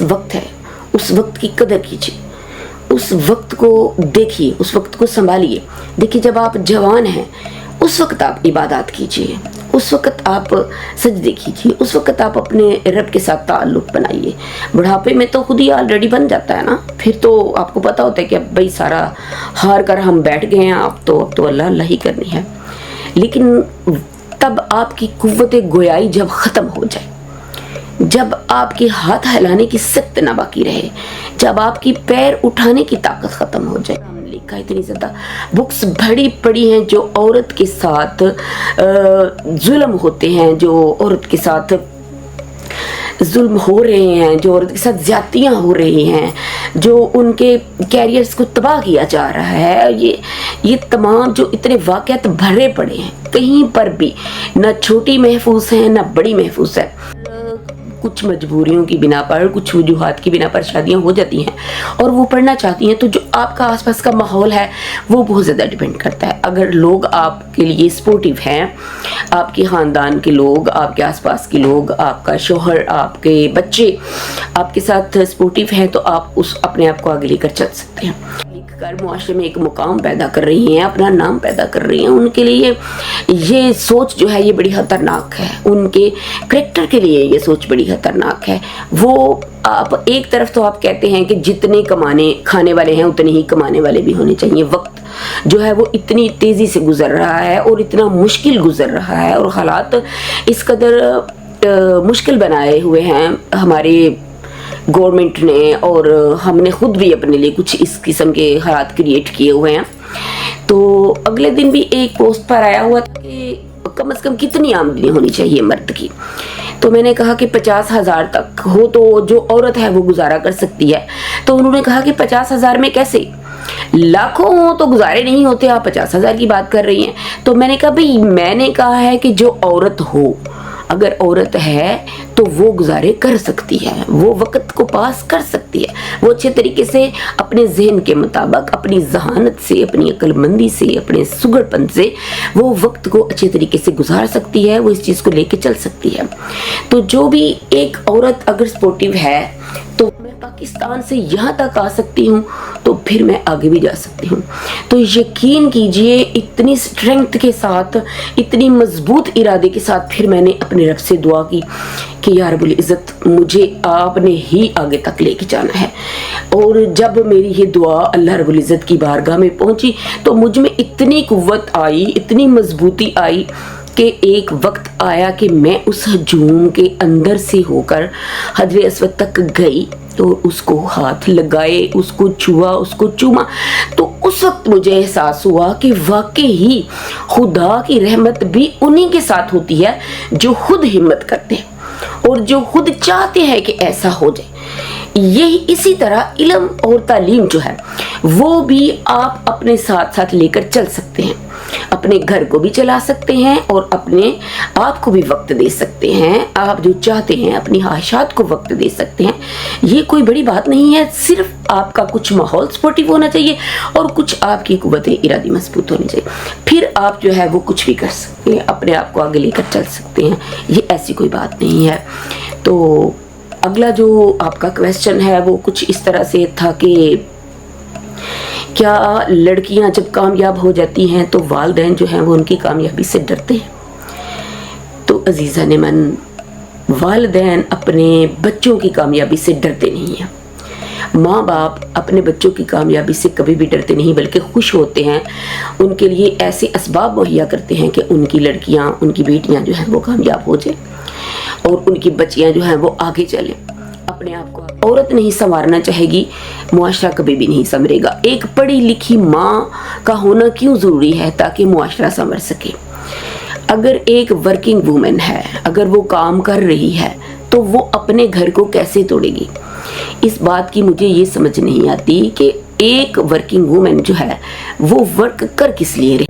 वक्त है, उस वक्त की कदर कीजिए, उस वक्त को देखिए, उस वक्त को संभालिए। देखिए, जब आप जवान हैं उस वक्त आप इबादत कीजिए, उस वक्त आप सजदे कीजिए, उस वक्त आप अपने रब के साथ ताल्लुक बनाइए। बुढ़ापे में तो खुद ही ऑलरेडी बन जाता है ना, फिर तो आपको पता होता है कि अब भाई सारा हार कर हम बैठ गए हैं, अब तो अल्लाह अल्लाह ही करनी है। लेकिन तब आपकी कुव्वत गोयाई जब ख़त्म हो जाए, जब आपके हाथ हिलाने की सख्त ना बाकी रहे, जब आपकी पैर उठाने की ताकत ख़त्म हो जाए। लिखा इतनी ज़्यादा बुक्स भरी पड़ी हैं जो औरत के साथ जुल्म होते हैं, जो औरत के साथ जुल्म हो रहे हैं, जो औरत के साथ ज्यादतियाँ हो रही हैं, जो उनके कैरियर्स को तबाह किया जा रहा है। ये तमाम जो इतने वाक़यात भरे पड़े हैं, कहीं पर भी ना छोटी महफूज है ना बड़ी महफूज है। कुछ मजबूरियों की बिना पर, कुछ वजूहात की बिना पर शादियां हो जाती हैं और वो पढ़ना चाहती हैं, तो जो आपका आसपास का माहौल है वो बहुत ज़्यादा डिपेंड करता है। अगर लोग आपके लिए सपोर्टिव हैं, आपके ख़ानदान के लोग, आपके आसपास के लोग, आपका शोहर, आपके बच्चे आपके साथ सपोर्टिव हैं, तो आप अपने आप को आगे लेकर चल सकते हैं। कर मुआशरे में एक मुकाम पैदा कर रही हैं, अपना नाम पैदा कर रही हैं। उनके लिए ये सोच जो है ये बड़ी खतरनाक है, उनके करेक्टर के लिए ये सोच बड़ी खतरनाक है। वो आप एक तरफ तो आप कहते हैं कि जितने कमाने खाने वाले हैं उतने ही कमाने वाले भी होने चाहिए। वक्त जो है वो इतनी तेज़ी से गुजर रहा है और इतना मुश्किल गुजर रहा है, और हालात इस कदर मुश्किल बनाए हुए हैं हमारे गवर्नमेंट ने, और हमने खुद भी अपने लिए कुछ इस किस्म के हालात क्रिएट किए हुए हैं। तो अगले दिन भी एक पोस्ट पर आया हुआ था कि कम से कम कितनी आमदनी होनी चाहिए मर्द की, तो मैंने कहा कि 50,000 तक हो तो जो औरत है वो गुजारा कर सकती है। तो उन्होंने कहा कि 50,000 में कैसे, लाखों हो तो गुजारे नहीं होते, आप 50,000 की बात कर रही हैं। तो मैंने कहा भाई, मैंने कहा है कि जो औरत हो, अगर औरत है तो वो गुजारे कर सकती है, वो वक्त को पास कर सकती है, वो अच्छे तरीके से अपने जहन के मुताबिक, अपनी जहानत से, अपनी अक्लमंदी से, अपने सुगड़पन से वो वक्त को अच्छे तरीके से गुजार सकती है, वो इस चीज़ को लेके चल सकती है। तो जो भी एक औरत अगर सपोर्टिव है तो मैं पाकिस्तान से यहाँ तक आ सकती हूँ, तो फिर मैं आगे भी जा सकती हूँ। तो यकीन कीजिए, इतनी स्ट्रेंथ के साथ, इतनी मजबूत इरादे के साथ फिर मैंने अपने रब से दुआ की कि या रब्बुल इज़्ज़त, मुझे आपने ही आगे तक लेके जाना है। और जब मेरी ये दुआ अल्लाह रब्बुल इज़्ज़त की बारगाह में पहुँची तो मुझ में इतनी कुव्वत आई, इतनी मजबूती आई कि एक वक्त आया कि मैं उस हजूम के अंदर से होकर हजरे अस्वद तक गई तो उसको हाथ लगाए, उसको छुआ, उसको चूमा। तो उस वक्त मुझे एहसास हुआ कि वाकई ही खुदा की रहमत भी उन्हीं के साथ होती है जो खुद हिम्मत करते हैं और जो खुद चाहते हैं कि ऐसा हो जाए। यही इसी तरह इल्म और तालीम जो है वो भी आप अपने साथ साथ लेकर चल सकते हैं, अपने घर को भी चला सकते हैं और अपने आप को भी वक्त दे सकते हैं। आप जो चाहते हैं अपनी ख्वाहिशात को वक्त दे सकते हैं। ये कोई बड़ी बात नहीं है, सिर्फ आपका कुछ माहौल सपोर्टिव होना चाहिए और कुछ आपकी कुव्वत इरादी मजबूत होनी चाहिए, फिर आप जो है वो कुछ भी कर सकते हैं, अपने आप को आगे लेकर चल सकते हैं। ये ऐसी कोई बात नहीं है। तो अगला जो आपका क्वेश्चन है वो कुछ इस तरह से था कि क्या लड़कियां जब कामयाब हो जाती हैं तो वालिदैन जो हैं वो उनकी कामयाबी से डरते हैं? तो अजीज़ा ने मन, वालिदैन अपने बच्चों की कामयाबी से डरते नहीं हैं। माँ बाप अपने बच्चों की कामयाबी से कभी भी डरते नहीं, बल्कि खुश होते हैं, उनके लिए ऐसे असबाब मुहैया करते हैं कि उनकी लड़कियां, उनकी बेटियां जो हैं वो कामयाब हो जाए और उनकी बच्चियां जो हैं वो आगे चलें। अपने आप को औरत नहीं संवारना चाहेगी, मुआशरा कभी भी नहीं संवरेगा। एक पढ़ी लिखी माँ का होना क्यों ज़रूरी है? ताकि मुआशरा संवर सके। अगर एक वर्किंग वूमेन है, अगर वो काम कर रही है, तो वो अपने घर को कैसे तोड़ेगी? इस बात की मुझे ये समझ नहीं आती कि एक वर्किंग वूमेन जो है वो वर्क कर किस लिए रही